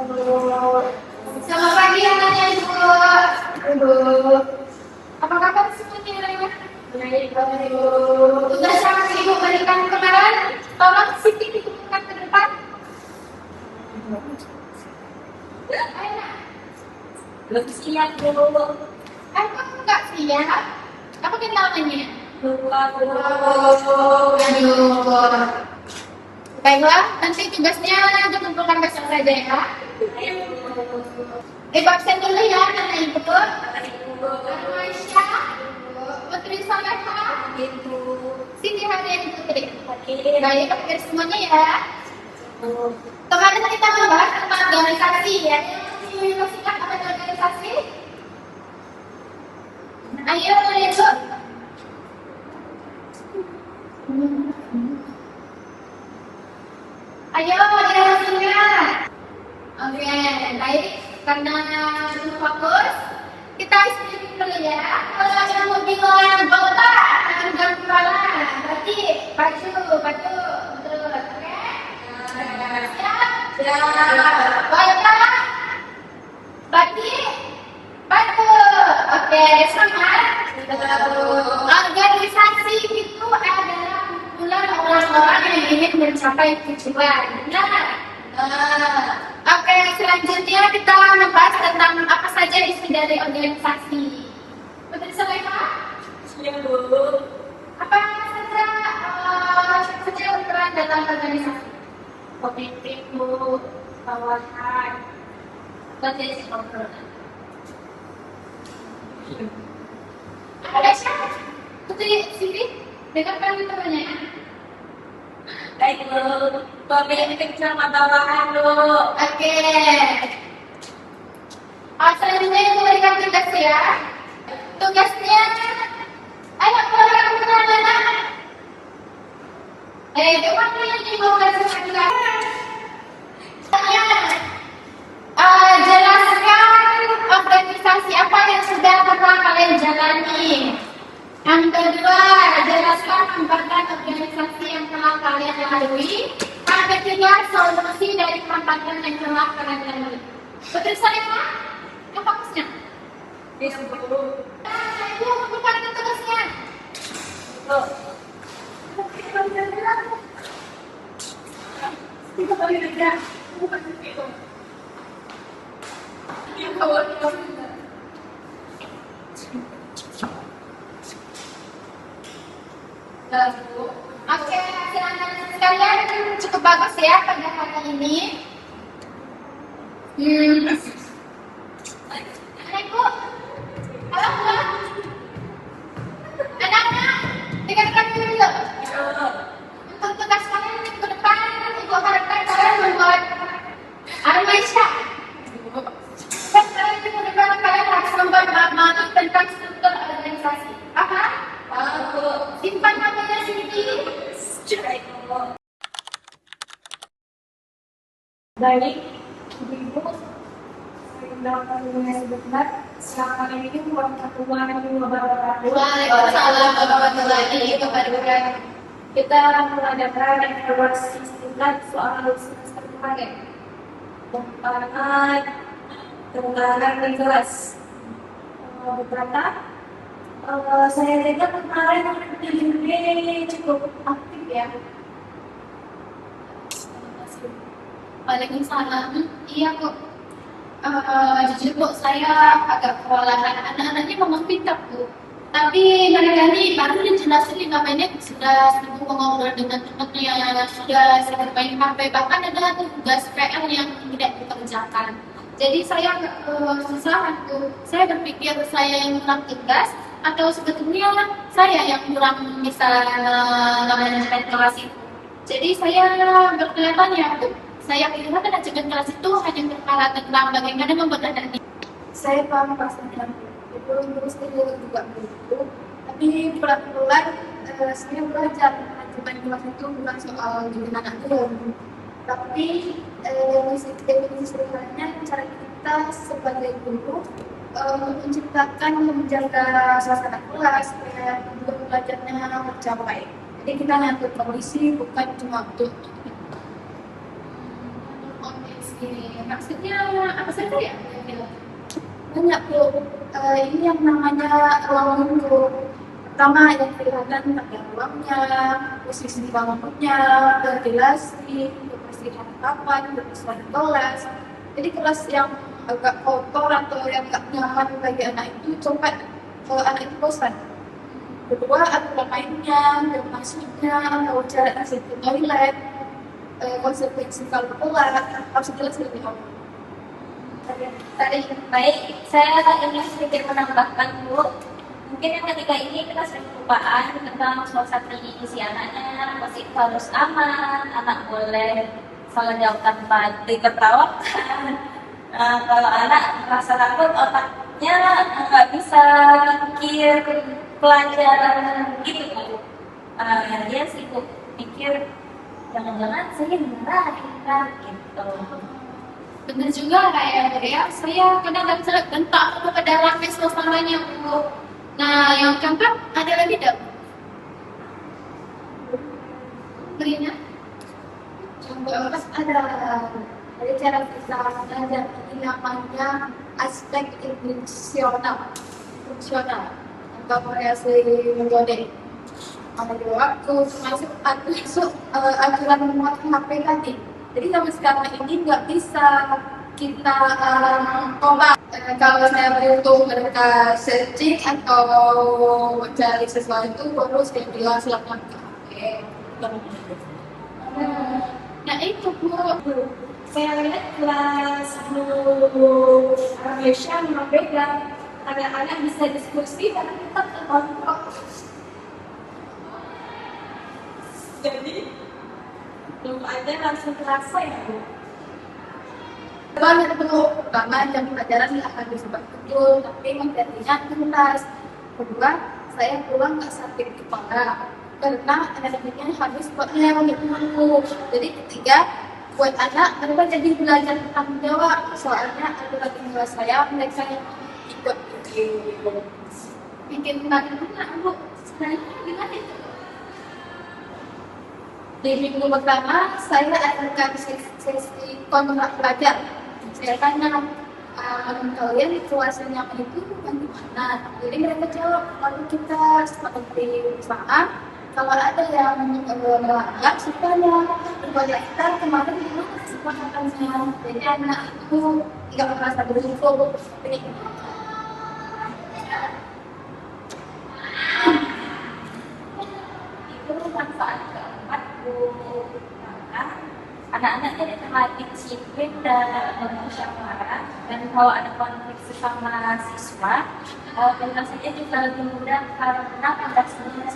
Selamat pagi anak-anak Ibu. Ibu. Apa kabar semuanya? Baik, Ibu. Tugas yang Ibu berikan kemarin, tolong Siti dikumpulkan ke depan. Ayo. Belum siap, Bu. Aku enggak siap. Apa namanya? Lupa, Bu. Aduh. Baiklah, nanti tugasnya dikumpulkan besok saja ya. Ibu absen dulu ya, anak Ibu. Aisyah, Putri Soleha, Siti Hadian Putri. Baik, hampir semuanya ya. Kemarin kita membahas tentang organisasi ya. Masih ingat apa itu organisasi? Ayo, Ibu. Ayo, dihasilnya. Oke, baik. Karena belum fokus, kita istirahat dulu ya. Kalau ada yang mau bingung, bawa jangan kepala. Berarti baju, betul. Oke? Siap? Siap. Baiklah. Bagi, batu. Oke, semangat. Organisasi itu adalah kumpulan orang-orang yang ingin mencapai tujuan. Benar? Oke, selanjutnya kita membahas tentang apa saja isi dari organisasi. Putri Soleha? Siap, Bu. Apa saja peran dalam organisasi? Pemimpin, Bu. Kawasan. Potensi kontrol. Ada siapa? Putri Siti? Dengarkan temannya. Baik, Bu. Pemimpin sama bawahan, Bu. Oke. Selanjutnya yang memberikan tugas ya. Tugasnya, ayo keluarkan anak-anak. Coba yang dibawa tugas. Jelaskan organisasi apa yang sudah pernah kalian jalani. Yang kedua, jelaskan hambatan organisasi yang telah kalian lalui. Yang ketiga, solusi dari hambatan yang telah kalian lalui. Putri Soleha, yang fokusnya. Bisa, Bu. Ibu, bukan tugasnya. Bu. Kita balik aja. Bukan itu. Yang kawal. Oke, silakan sekalian cukup bagus ya pada hari ini. Ibu, halo Bu. Anak-anak, dengarkan dulu. Untuk tugas kalian minggu depan, Ibu harapkan kalian membuat Aisyah. Dan kalian minggu depan kalian harus membuat materi tentang struktur organisasi. Paham? Simpan namanya Siti. Baik, Ibu, saya mendapatkan yang sebentar. Assalamualaikum warahmatullahi wabarakatuh. Waalaikumsalam warahmatullahi wabarakatuh. Kita mengadakan evaluasi singkat soal semester kemarin tentang keunggahan kelas. Beberapa saya lihat kemarin ini cukup aktif ya. Waalaikumsalam. Iya kok. Jujur Bu, saya agak kewalahan. Anak-anaknya memang pintar Bu. Tapi mereka ini baru dijelasin 5 menit sudah sibuk ngobrol dengan temannya, sudah sibuk main HP, bahkan ada tugas PR yang tidak dikerjakan. Jadi saya susah untuk saya berpikir saya yang kurang tegas atau sebetulnya saya yang kurang bisa manajemen kelas itu. Jadi saya berkelihatannya Bu, saya kira manajemen kelas itu hanya berkala tentang bagaimana membuat anak. Saya paham pastinya. Itu terus juga begitu. Tapi pelan-pelan saya belajar manajemen kelas itu bukan soal bikin anak turun, tapi definisi sederhananya cara kita sebagai guru menciptakan menjaga suasana kelas supaya tujuan belajarnya tercapai. Jadi kita ngatur kondisi bukan cuma untuk Maksudnya apa saja ya? Banyak Bu. Ini yang namanya ruang lingkup. Pertama yang kelihatan pada ruangnya, posisi bangunnya, ventilasi, kebersihan papan, kebersihan kelas. Jadi kelas yang agak kotor atau yang agak nyaman bagi anak itu coba kalau anak itu bosan. Kedua, aturan mainnya, jam masuknya, atau jarak exit ke toilet, konsekuensi kalau telat, harus jelas lebih awal. Tadi baik, saya ingin sedikit menambahkan Bu. Mungkin yang ketiga ini kita sering kelupaan tentang suasana isi anaknya, pasti harus aman, anak boleh salah jawab tanpa ditertawakan. Kalau anak merasa takut, otaknya nggak bisa pikir pelajaran gitu Bu. Dia sibuk pikir jangan-jangan saya dimarahin kan gitu. Benar juga kayak ya, saya kadang-kadang seret bentak kepada ramai suasananya Bu. Nah, yang keempat ada lagi tidak? Berinya? Yang keempat ada cara kita belajar ini namanya aspek fungsional atau variasi metode. Ada dua waktu termasuk aturan memuat HP tadi. Jadi sampai sekarang ini nggak bisa kita kompak. Kalau saya beruntung mereka searching atau mencari sesuatu baru saya bilang silakan ke HP. Nah itu Bu. Saya lihat kelas guru Malaysia memang beda. Anak-anak bisa diskusi tapi tetap terkontrol. Jadi belum ada langsung terasa ya Bu. Banyak dulu, pertama jam pelajaran nggak akan disebut betul, tapi menggantinya tuntas. Kedua, saya pulang nggak sakit kepala karena energinya habis buat ngelawan dulu. Jadi ketiga, buat anak mereka jadi belajar bertanggung jawab. Soalnya ada lagi kelas saya mereka yang ikut Bikin bagaimana Bu? Sebenarnya gimana itu? di minggu pertama saya adakan sesi kontrak pelajar. Saya tanya kalian situasinya itu bagaimana? Jadi mereka jawab lalu kita seperti usaha. Kalau ada yang melanggar, supaya kepada kita kemarin gimana kesepakatannya. Jadi anak itu nggak merasa bersyukur. Itu manfaat keempat Bu. Anak-anaknya dilatih disiplin dan bermusyawarah, dan kalau ada konflik sesama siswa, penjelasannya juga lebih mudah karena pada sebenarnya